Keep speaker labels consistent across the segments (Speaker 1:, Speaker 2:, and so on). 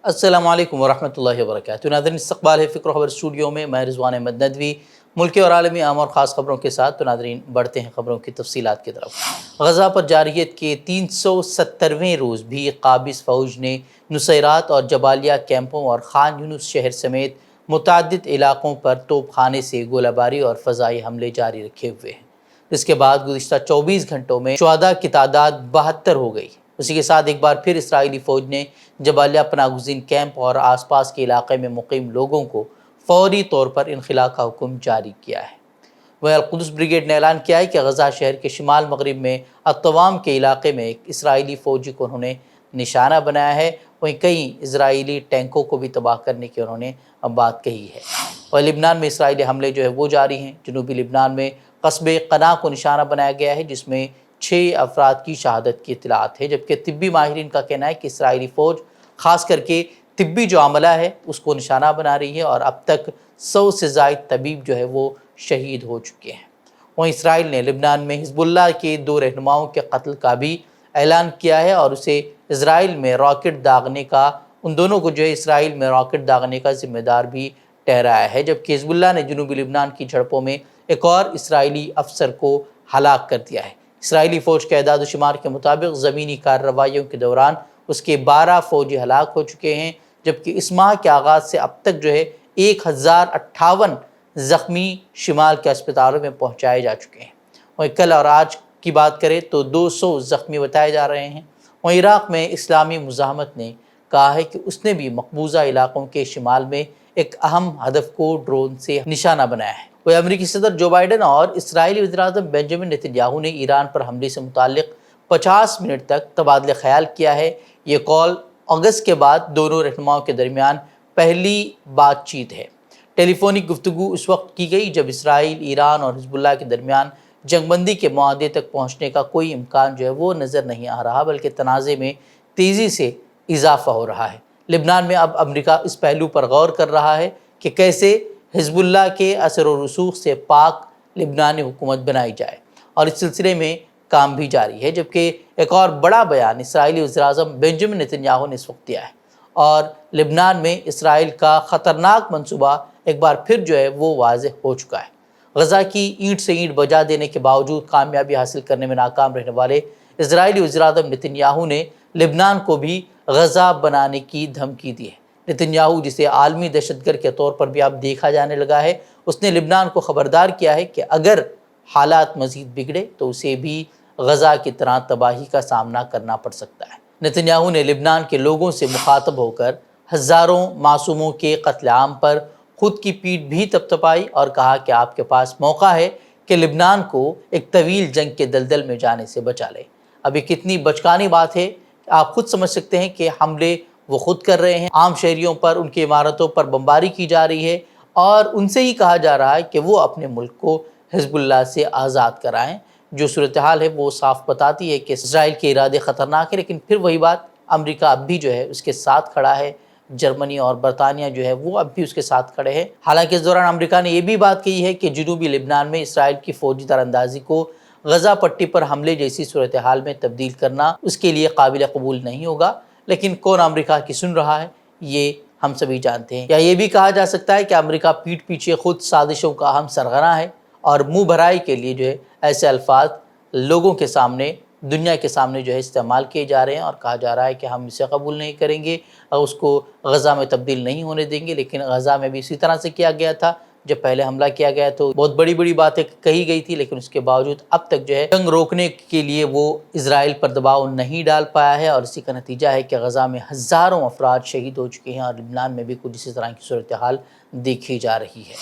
Speaker 1: السلام علیکم ورحمۃ اللہ وبرکاتہ۔ ناظرین، استقبال ہے فکر و خبر اسٹوڈیو میں، میں رضوان احمد ندوی ملکی اور عالمی اہم اور خاص خبروں کے ساتھ۔ تو ناظرین، بڑھتے ہیں خبروں کی تفصیلات کی طرف۔ غزہ پر جارحیت کے 370ویں روز بھی قابض فوج نے نصیرات اور جبالیہ کیمپوں اور خان یونس شہر سمیت متعدد علاقوں پر توپ خانے سے گولہ باری اور فضائی حملے جاری رکھے ہوئے ہیں۔ اس کے بعد گزشتہ 24 گھنٹوں میں شہداء کی تعداد 72 ہو گئی۔ اسی کے ساتھ ایک بار پھر اسرائیلی فوج نے جبالیہ پناہ گزین کیمپ اور آس پاس کے علاقے میں مقیم لوگوں کو فوری طور پر انخلاء کا حکم جاری کیا ہے۔ وہ القدس بریگیڈ نے اعلان کیا ہے کہ غزہ شہر کے شمال مغرب میں الطوام کے علاقے میں ایک اسرائیلی فوجی کو انہوں نے نشانہ بنایا ہے۔ وہیں کئی اسرائیلی ٹینکوں کو بھی تباہ کرنے کی انہوں نے بات کہی ہے۔ اور لبنان میں اسرائیلی حملے جو ہے وہ جاری ہیں۔ جنوبی لبنان میں قصبے قنا کو نشانہ بنایا گیا ہے، جس میں 6 افراد کی شہادت کی اطلاعات ہے، جبکہ طبی ماہرین کا کہنا ہے کہ اسرائیلی فوج خاص کر کے طبی جو عملہ ہے اس کو نشانہ بنا رہی ہے اور اب تک 100 سے زائد طبیب جو ہے وہ شہید ہو چکے ہیں۔ وہیں اسرائیل نے لبنان میں حزب اللہ کے 2 رہنماؤں کے قتل کا بھی اعلان کیا ہے اور اسے اسرائیل میں راکٹ داغنے کا ان دونوں کو جو ہے اسرائیل میں راکٹ داغنے کا ذمہ دار بھی ٹھہرایا ہے، جبکہ حزب اللہ نے جنوبی لبنان کی جھڑپوں میں ایک اور اسرائیلی افسر کو ہلاک کر دیا ہے۔ اسرائیلی فوج کے اعداد و شمار کے مطابق زمینی کارروائیوں کے دوران اس کے 12 فوجی ہلاک ہو چکے ہیں، جبکہ اس ماہ کے آغاز سے اب تک جو ہے 1058 زخمی شمال کے اسپتالوں میں پہنچائے جا چکے ہیں۔ وہیں کل اور آج کی بات کریں تو 200 زخمی بتائے جا رہے ہیں۔ وہیں عراق میں اسلامی مزاحمت نے کہا ہے کہ اس نے بھی مقبوضہ علاقوں کے شمال میں ایک اہم ہدف کو ڈرون سے نشانہ بنایا ہے۔ وہ امریکی صدر جو بائیڈن اور اسرائیلی وزیراعظم بنجامن نیتن یاہو نے ایران پر حملے سے متعلق 50 منٹ تک تبادلہ خیال کیا ہے۔ یہ کال اگست کے بعد دونوں رہنماؤں کے درمیان پہلی بات چیت ہے۔ ٹیلی فونک گفتگو اس وقت کی گئی جب اسرائیل، ایران اور حزب اللہ کے درمیان جنگ بندی کے معاہدے تک پہنچنے کا کوئی امکان جو ہے وہ نظر نہیں آ رہا، بلکہ تنازع میں تیزی سے اضافہ ہو رہا ہے۔ لبنان میں اب امریکہ اس پہلو پر غور کر رہا ہے کہ کیسے حزب اللہ کے اثر و رسوخ سے پاک لبنانی حکومت بنائی جائے، اور اس سلسلے میں کام بھی جاری ہے۔ جبکہ ایک اور بڑا بیان اسرائیلی وزیراعظم بنجامن نیتن یاہو نے اس وقت دیا ہے اور لبنان میں اسرائیل کا خطرناک منصوبہ ایک بار پھر جو ہے وہ واضح ہو چکا ہے۔ غزہ کی اینٹ سے اینٹ بجا دینے کے باوجود کامیابی حاصل کرنے میں ناکام رہنے والے اسرائیلی وزیراعظم نیتن یاہو نے لبنان کو بھی غزہ بنانے کی دھمکی دی ہے۔ نیتن یاہو، جسے عالمی دہشت گرد کے طور پر بھی اب دیکھا جانے لگا ہے، اس نے لبنان کو خبردار کیا ہے کہ اگر حالات مزید بگڑے تو اسے بھی غزہ کی طرح تباہی کا سامنا کرنا پڑ سکتا ہے۔ نیتن یاہو نے لبنان کے لوگوں سے مخاطب ہو کر ہزاروں معصوموں کے قتل عام پر خود کی پیٹھ بھی تپتپائی اور کہا کہ آپ کے پاس موقع ہے کہ لبنان کو ایک طویل جنگ کے دلدل میں جانے سے بچا لے۔ اب یہ کتنی بچکانی بات ہے، آپ خود سمجھ سکتے ہیں کہ حملے وہ خود کر رہے ہیں، عام شہریوں پر، ان کی عمارتوں پر بمباری کی جا رہی ہے اور ان سے ہی کہا جا رہا ہے کہ وہ اپنے ملک کو حزب اللہ سے آزاد کرائیں۔ جو صورتحال ہے وہ صاف بتاتی ہے کہ اسرائیل کے ارادے خطرناک ہیں، لیکن پھر وہی بات، امریکہ اب بھی جو ہے اس کے ساتھ کھڑا ہے، جرمنی اور برطانیہ جو ہے وہ اب بھی اس کے ساتھ کھڑے ہیں۔ حالانکہ اس دوران امریکہ نے یہ بھی بات کہی ہے کہ جنوبی لبنان میں اسرائیل کی فوجی تیراندازی کو غزہ پٹی پر حملے جیسی صورتحال میں تبدیل کرنا اس کے لیے قابل قبول نہیں ہوگا، لیکن کون امریکہ کی سن رہا ہے یہ ہم سبھی جانتے ہیں۔ یا یہ بھی کہا جا سکتا ہے کہ امریکہ پیٹھ پیچھے خود سازشوں کا اہم سرغنہ ہے اور منہ بھرائی کے لیے جو ہے ایسے الفاظ لوگوں کے سامنے، دنیا کے سامنے جو ہے استعمال کیے جا رہے ہیں اور کہا جا رہا ہے کہ ہم اسے قبول نہیں کریں گے اور اس کو غزہ میں تبدیل نہیں ہونے دیں گے۔ لیکن غزہ میں بھی اسی طرح سے کیا گیا تھا، جب پہلے حملہ کیا گیا تو بہت بڑی بڑی باتیں کہی گئی تھی، لیکن اس کے باوجود اب تک جو ہے جنگ روکنے کے لیے وہ اسرائیل پر دباؤ نہیں ڈال پایا ہے، اور اسی کا نتیجہ ہے کہ غزہ میں ہزاروں افراد شہید ہو چکے ہیں اور لبنان میں بھی کچھ اسی طرح کی صورتحال دیکھی جا رہی ہے۔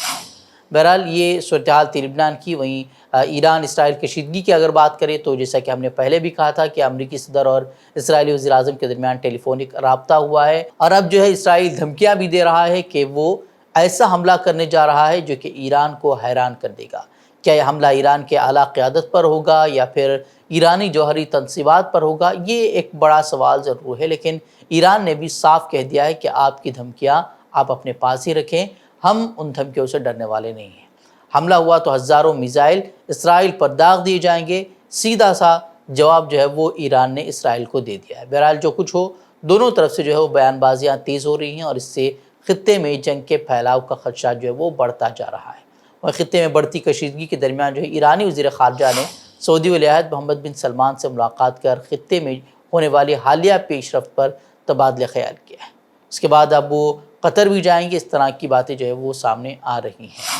Speaker 1: بہرحال یہ صورتحال تھی لبنان کی۔ وہیں ایران اسرائیل کشیدگی کی اگر بات کریں تو جیسا کہ ہم نے پہلے بھی کہا تھا کہ امریکی صدر اور اسرائیلی وزیراعظم کے درمیان ٹیلی فونک رابطہ ہوا ہے، اور اب جو ہے اسرائیل دھمکیاں بھی دے رہا ہے کہ وہ ایسا حملہ کرنے جا رہا ہے جو کہ ایران کو حیران کر دے گا۔ کیا یہ حملہ ایران کے اعلیٰ قیادت پر ہوگا یا پھر ایرانی جوہری تنصیبات پر ہوگا؟ یہ ایک بڑا سوال ضرور ہے، لیکن ایران نے بھی صاف کہہ دیا ہے کہ آپ کی دھمکیاں آپ اپنے پاس ہی رکھیں، ہم ان دھمکیوں سے ڈرنے والے نہیں ہیں۔ حملہ ہوا تو ہزاروں میزائل اسرائیل پر داغ دیے جائیں گے، سیدھا سا جواب جو ہے وہ ایران نے اسرائیل کو دے دیا ہے۔ بہرحال جو کچھ ہو دونوں طرف سے جو ہے وہ بیان بازیاں تیز ہو رہی ہیں اور اس سے خطے میں جنگ کے پھیلاؤ کا خدشہ جو ہے وہ بڑھتا جا رہا ہے۔ اور خطے میں بڑھتی کشیدگی کے درمیان جو ہے ایرانی وزیر خارجہ نے سعودی ولی عہد محمد بن سلمان سے ملاقات کر خطے میں ہونے والی حالیہ پیش رفت پر تبادلہ خیال کیا ہے۔ اس کے بعد اب وہ قطر بھی جائیں گے۔ اس طرح کی باتیں جو ہے وہ سامنے آ رہی ہیں۔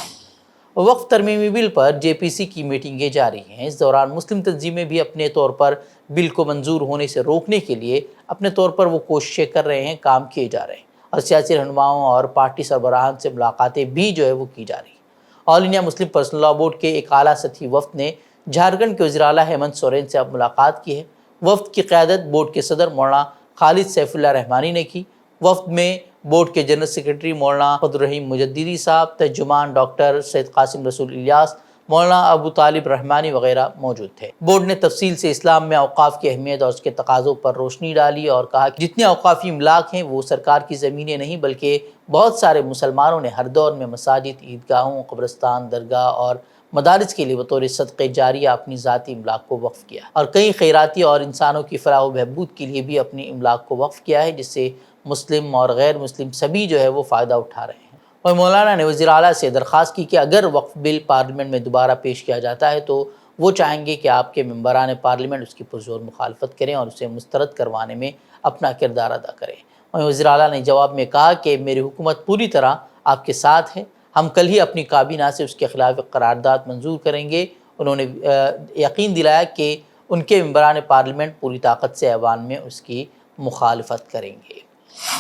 Speaker 1: وقف ترمیمی بل پر جے پی سی کی میٹنگیں جاری ہیں۔ اس دوران مسلم تنظیمیں بھی اپنے طور پر بل کو منظور ہونے سے روکنے کے لیے اپنے طور پر وہ کوششیں کر رہے ہیں، کام کیے جا رہے ہیں، اور سیاسی رہنماؤں اور پارٹی سربراہان سے ملاقاتیں بھی جو ہے وہ کی جا رہی ہیں۔ آل انڈیا مسلم پرسنل لاء بورڈ کے ایک اعلیٰ سطحی وفد نے جھارکھنڈ کے وزیر اعلیٰ ہیمنت سورین سے اب ملاقات کی ہے۔ وفد کی قیادت بورڈ کے صدر مولانا خالد سیف اللہ رحمانی نے کی۔ وفد میں بورڈ کے جنرل سیکرٹری مولانا عبدالرحیم مجددی صاحب، ترجمان ڈاکٹر سید قاسم رسول الیاس، مولانا ابو طالب رحمانی وغیرہ موجود تھے۔ بورڈ نے تفصیل سے اسلام میں اوقاف کی اہمیت اور اس کے تقاضوں پر روشنی ڈالی اور کہا کہ جتنے اوقافی املاک ہیں وہ سرکار کی زمینیں نہیں بلکہ بہت سارے مسلمانوں نے ہر دور میں مساجد، عیدگاہوں، قبرستان، درگاہ اور مدارس کے لیے بطور صدقہ جاریہ اپنی ذاتی املاک کو وقف کیا، اور کئی خیراتی اور انسانوں کی فلاح و بہبود کے لیے بھی اپنی املاک کو وقف کیا ہے، جس سے مسلم اور غیر مسلم سبھی جو ہے وہ فائدہ اٹھا رہے ہیں۔ اور مولانا نے وزیر اعلیٰ سے درخواست کی کہ اگر وقف بل پارلیمنٹ میں دوبارہ پیش کیا جاتا ہے تو وہ چاہیں گے کہ آپ کے ممبران پارلیمنٹ اس کی پرزور مخالفت کریں اور اسے مسترد کروانے میں اپنا کردار ادا کریں۔ اور وزیر اعلیٰ نے جواب میں کہا کہ میری حکومت پوری طرح آپ کے ساتھ ہے، ہم کل ہی اپنی کابینہ سے اس کے خلاف قرارداد منظور کریں گے۔ انہوں نے یقین دلایا کہ ان کے ممبران پارلیمنٹ پوری طاقت سے ایوان میں اس کی مخالفت کریں گے۔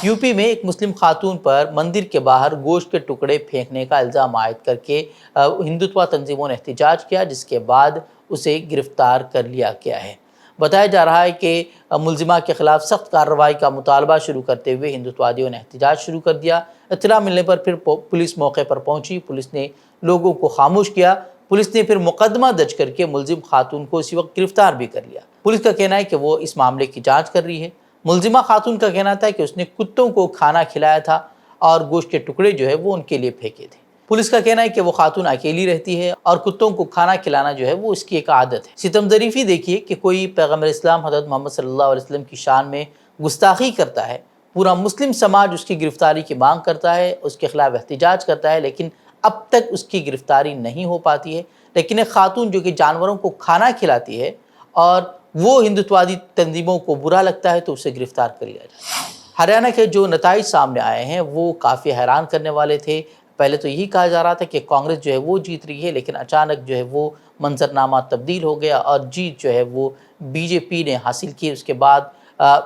Speaker 1: یو پی میں ایک مسلم خاتون پر مندر کے باہر گوشت کے ٹکڑے پھینکنے کا الزام عائد کر کے ہندوتوا تنظیموں نے احتجاج کیا، جس کے بعد اسے گرفتار کر لیا گیا ہے۔ بتایا جا رہا ہے کہ ملزمہ کے خلاف سخت کارروائی کا مطالبہ شروع کرتے ہوئے ہندوتوادیوں نے احتجاج شروع کر دیا۔ اطلاع ملنے پر پھر پولیس موقع پر پہنچی۔ پولیس نے لوگوں کو خاموش کیا۔ پولیس نے پھر مقدمہ درج کر کے ملزم خاتون کو اسی وقت گرفتار بھی کر لیا۔ پولیس کا کہنا ہے کہ وہ اس معاملے کی جانچ کر رہی ہے۔ ملزمہ خاتون کا کہنا تھا کہ اس نے کتوں کو کھانا کھلایا تھا اور گوشت کے ٹکڑے جو ہے وہ ان کے لیے پھینکے تھے۔ پولیس کا کہنا ہے کہ وہ خاتون اکیلی رہتی ہے اور کتوں کو کھانا کھلانا جو ہے وہ اس کی ایک عادت ہے۔ ستم ظریفی دیکھیے کہ کوئی پیغمبر اسلام حضرت محمد صلی اللہ علیہ وسلم کی شان میں گستاخی کرتا ہے، پورا مسلم سماج اس کی گرفتاری کی مانگ کرتا ہے، اس کے خلاف احتجاج کرتا ہے، لیکن اب تک اس کی گرفتاری نہیں ہو پاتی ہے۔ لیکن ایک خاتون جو کہ جانوروں کو کھانا کھلاتی ہے اور وہ ہندوتوادی تنظیموں کو برا لگتا ہے تو اسے گرفتار کر لیا جاتا ہے۔ ہریانہ کے جو نتائج سامنے آئے ہیں وہ کافی حیران کرنے والے تھے۔ پہلے تو یہی کہا جا رہا تھا کہ کانگریس جو ہے وہ جیت رہی ہے، لیکن اچانک جو ہے وہ منظرنامہ تبدیل ہو گیا اور جیت جو ہے وہ بی جے پی نے حاصل کی۔ اس کے بعد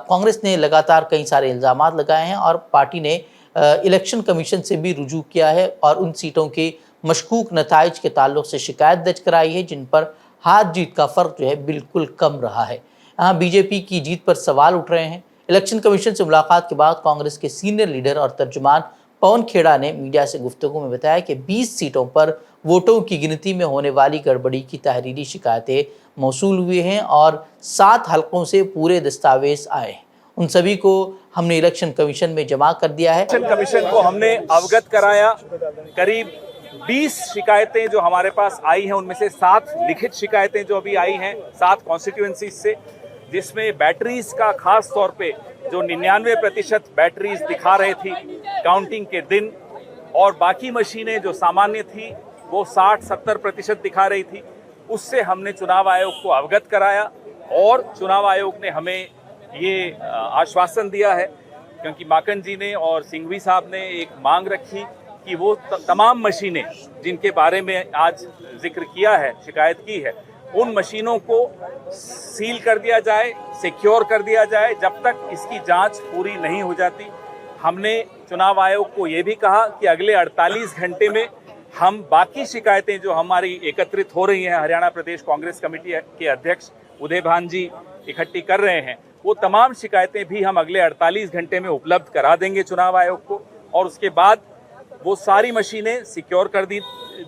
Speaker 1: کانگریس نے لگاتار کئی سارے الزامات لگائے ہیں اور پارٹی نے الیکشن کمیشن سے بھی رجوع کیا ہے اور ان سیٹوں کے مشکوک نتائج کے تعلق سے شکایت درج کرائی ہے جن پر ہار جیت کا فرق جو ہے بالکل کم رہا ہے۔ یہاں بی جے پی کی جیت پر سوال اٹھ رہے ہیں۔ الیکشن کمیشن سے ملاقات کے بعد کانگریس کے سینئر لیڈر اور ترجمان پون کھیڑا نے میڈیا سے گفتگو میں بتایا کہ 20 سیٹوں پر ووٹوں کی گنتی میں ہونے والی گڑبڑی کی تحریری شکایتیں موصول ہوئی ہیں اور 7 حلقوں سے پورے دستاویز آئے ہیں۔ ان سبھی کو ہم نے الیکشن کمیشن میں جمع کر دیا ہے۔
Speaker 2: الیکشن کمیشن کو ہم نے اوگت کرایا۔ قریب 20 شکایتیں جو ہمارے پاس آئی ہیں ان میں سے 7 لکھت شکایتیں جو ابھی آئی ہیں 7 کانسٹیٹوئنسیز سے، جس میں بیٹریز کا خاص طور پہ جو 99% بیٹریز دکھا رہے تھی کاؤنٹنگ کے دن، اور باقی مشینیں جو سامانیہ تھی وہ 60-70% دکھا رہی تھی، اس سے ہم نے چناو آیوگ کو اوگت کرایا اور چناو آیوگ نے ہمیں یہ آشواسن دیا ہے، کیونکہ ماکن جی نے اور سنگھوی صاحب نے ایک مانگ رکھی کہ وہ تمام مشینیں جن کے بارے میں آج ذکر کیا ہے، شکایت کی ہے، ان مشینوں کو سیل کر دیا جائے، سیکیور کر دیا جائے جب تک اس کی جانچ پوری نہیں ہو جاتی۔ ہم نے چناو آیوگ کو یہ بھی کہا کہ اگلے 48 گھنٹے میں ہم باقی شکایتیں جو ہماری ایکترت ہو رہی ہیں، ہریانہ پردیش کانگریس کمیٹی کے ادھیکش ادے بھان جی اکٹھی کر رہے ہیں، وہ تمام شکایتیں بھی ہم اگلے 48 گھنٹے میں اپلبدھ کرا دیں گے چناو آیوگ کو، اور اس کے بعد وہ ساری مشینیں سیکیور کر دی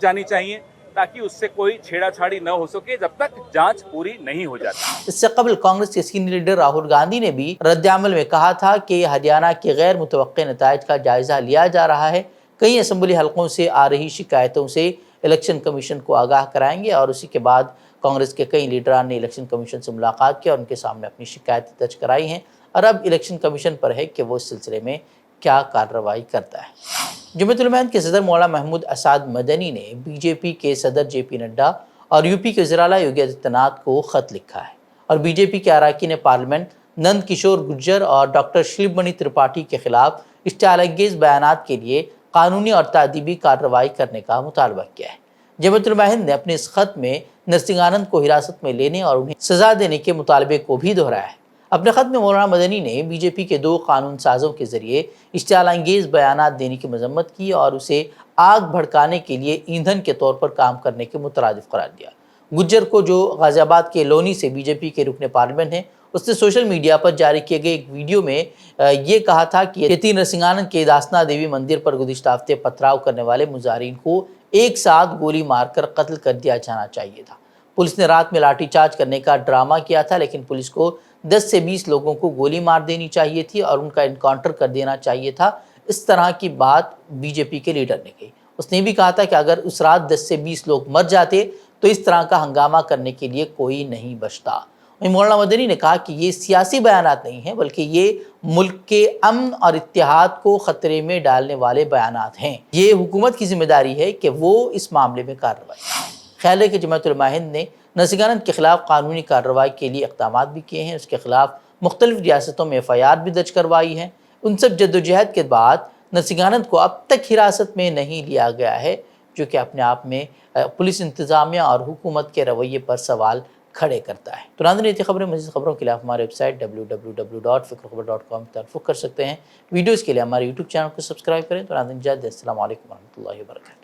Speaker 2: جانی چاہیے تاکہ اس سے کوئی چھیڑا چھاڑی نہ ہو سکے جب تک جانچ پوری نہیں ہو جاتی۔
Speaker 1: اس سے قبل کانگریس کے سینئر لیڈر راہل گاندھی نے بھی رد عمل میں کہا تھا کہ ہریانہ کے غیر متوقع نتائج کا جائزہ لیا جا رہا ہے، کئی اسمبلی حلقوں سے آ رہی شکایتوں سے الیکشن کمیشن کو آگاہ کرائیں گے، اور اسی کے بعد کانگریس کے کئی لیڈران نے الیکشن کمیشن سے ملاقات کی اور ان کے سامنے اپنی شکایتیں درج کرائی ہیں۔ اور اب الیکشن کمیشن پر ہے کہ وہ اس سلسلے میں کیا کارروائی کرتا ہے۔ جمعیت علماء ہند کے صدر مولانا محمود اسعد مدنی نے بی جے پی کے صدر جے پی نڈا اور یو پی کے وزیر اعلیٰ یوگی آدتیہ ناتھ کو خط لکھا ہے اور بی جے پی کے اراکین پارلیمنٹ نند کشور گرجر اور ڈاکٹر شلپ منی ترپاٹھی کے خلاف اشتعال انگیز بیانات کے لیے قانونی اور تادیبی کارروائی کرنے کا مطالبہ کیا ہے۔ جمعیت علماء ہند نے اپنے اس خط میں نرسنگانند کو حراست میں لینے اور انہیں سزا دینے کے مطالبے کو بھی دہرایا ہے۔ اپنے خط میں مولانا مدنی نے بی جے پی کے 2 قانون سازوں کے ذریعے اشتعال انگیز بیانات دینے کی مذمت کی اور اسے آگ بھڑکانے کے لیے ایندھن کے طور پر کام کرنے کے مترادف قرار دیا۔ گجر کو، جو غازی آباد کے لونی سے بی جے پی کے رکن پارلیمنٹ ہیں، اس نے سوشل میڈیا پر جاری کیے گئے ایک ویڈیو میں یہ کہا تھا کہ یتی نرسنگانند کے داسنا دیوی مندر پر گزشتہ ہفتے پتھراؤ کرنے والے مظاہرین کو ایک ساتھ گولی مار کر قتل کر دیا جانا چاہیے تھا۔ پولیس نے رات میں لاٹھی چارج کرنے کا ڈرامہ کیا تھا، لیکن پولیس کو 10 سے 20 لوگوں کو گولی مار دینی چاہیے تھی اور ان کا انکاؤنٹر کر دینا چاہیے تھا۔ اس طرح کی بات بی جے پی کے لیڈر نے کہی۔ اس نے بھی کہا تھا کہ اگر اس رات 10 سے 20 لوگ مر جاتے تو اس طرح کا ہنگامہ کرنے کے لیے کوئی نہیں بچتا۔ مولانا مدنی نے کہا کہ یہ سیاسی بیانات نہیں ہیں، بلکہ یہ ملک کے امن اور اتحاد کو خطرے میں ڈالنے والے بیانات ہیں۔ یہ حکومت کی ذمہ داری ہے کہ وہ اس معاملے میں کارروائی کرے۔ خیال ہے کہ جمعیت علماء ہند نے نرسنگانند کے خلاف قانونی کارروائی کے لیے اقدامات بھی کیے ہیں، اس کے خلاف مختلف ریاستوں میں FIR بھی درج کروائی ہیں۔ ان سب جدوجہد کے بعد نرسنگانند کو اب تک حراست میں نہیں لیا گیا ہے، جو کہ اپنے آپ میں پولیس انتظامیہ اور حکومت کے رویے پر سوال کھڑے کرتا ہے۔ تو ناظرین، یہ خبریں، مزید خبروں کے لیے آپ ہمارے ویب سائٹ www.fikrkhabar.com پر رخ کر سکتے ہیں۔ ویڈیوز کے لیے ہمارے YouTube چینل کو سبسکرائب کریں۔ تو ناظرین، السلام علیکم ورحمۃ اللہ وبرکاتہ۔